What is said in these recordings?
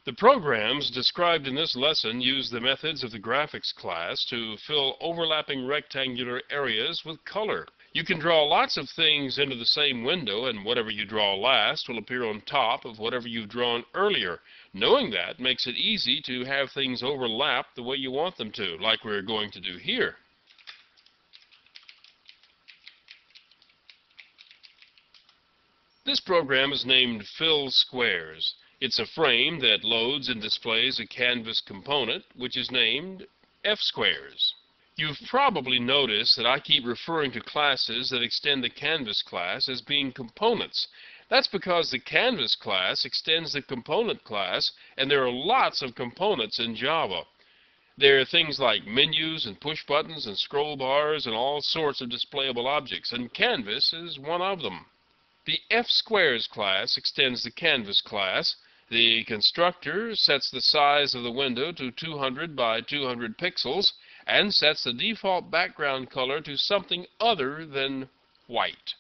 The programs described in this lesson use the methods of the graphics class to fill overlapping rectangular areas with color. You can draw lots of things into the same window, and whatever you draw last will appear on top of whatever you've drawn earlier. Knowing that makes it easy to have things overlap the way you want them to, like we're going to do here. This program is named Fill Squares. It's a frame that loads and displays a canvas component, which is named F-squares. You've probably noticed that I keep referring to classes that extend the canvas class as being components. That's because the canvas class extends the component class, and there are lots of components in Java. There are things like menus and push buttons and scroll bars and all sorts of displayable objects, and canvas is one of them. The F-squares class extends the canvas class. The constructor sets the size of the window to 200 by 200 pixels and sets the default background color to something other than white.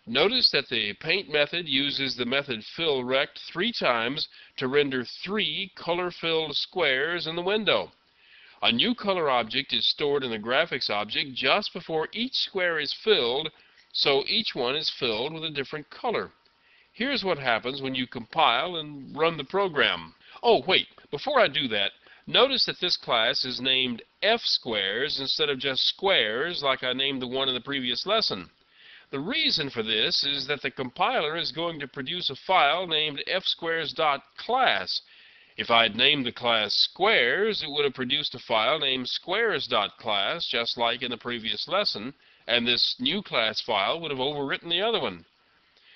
Notice that the paint method uses the method FillRect 3 times to render 3 color-filled squares in the window. A new color object is stored in the graphics object just before each square is filled, so each one is filled with a different color. Here's what happens when you compile and run the program. Oh, wait, before I do that, notice that this class is named F-squares instead of just squares like I named the one in the previous lesson. The reason for this is that the compiler is going to produce a file named fsquares.class. If I had named the class squares, it would have produced a file named squares.class, just like in the previous lesson, and this new class file would have overwritten the other one.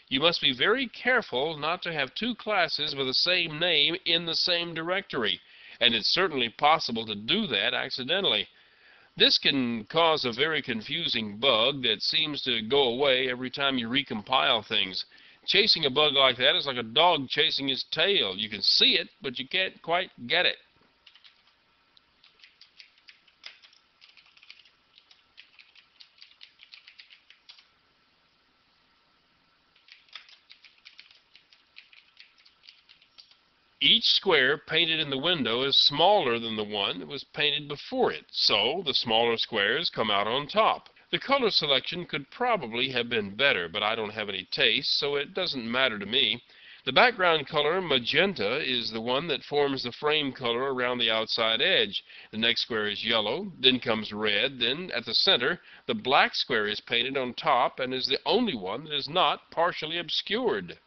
You must be very careful not to have 2 classes with the same name in the same directory, and it's certainly possible to do that accidentally. This can cause a very confusing bug that seems to go away every time you recompile things. Chasing a bug like that is like a dog chasing his tail. You can see it, but you can't quite get it. Each square painted in the window is smaller than the one that was painted before it, so the smaller squares come out on top. The color selection could probably have been better, but I don't have any taste, so it doesn't matter to me. The background color, magenta, is the one that forms the frame color around the outside edge. The next square is yellow, then comes red, then at the center, the black square is painted on top and is the only one that is not partially obscured.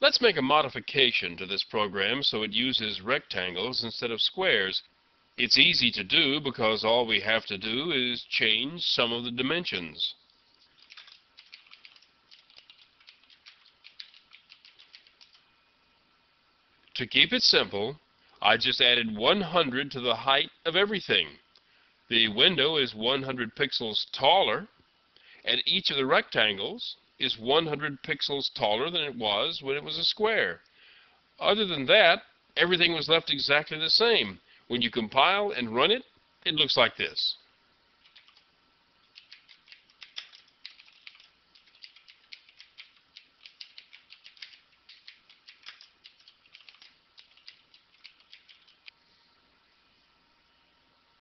Let's make a modification to this program so it uses rectangles instead of squares. It's easy to do because all we have to do is change some of the dimensions. To keep it simple, I just added 100 to the height of everything. The window is 100 pixels taller, and each of the rectangles is 100 pixels taller than it was when it was a square. Other than that, everything was left exactly the same. When you compile and run it, it looks like this.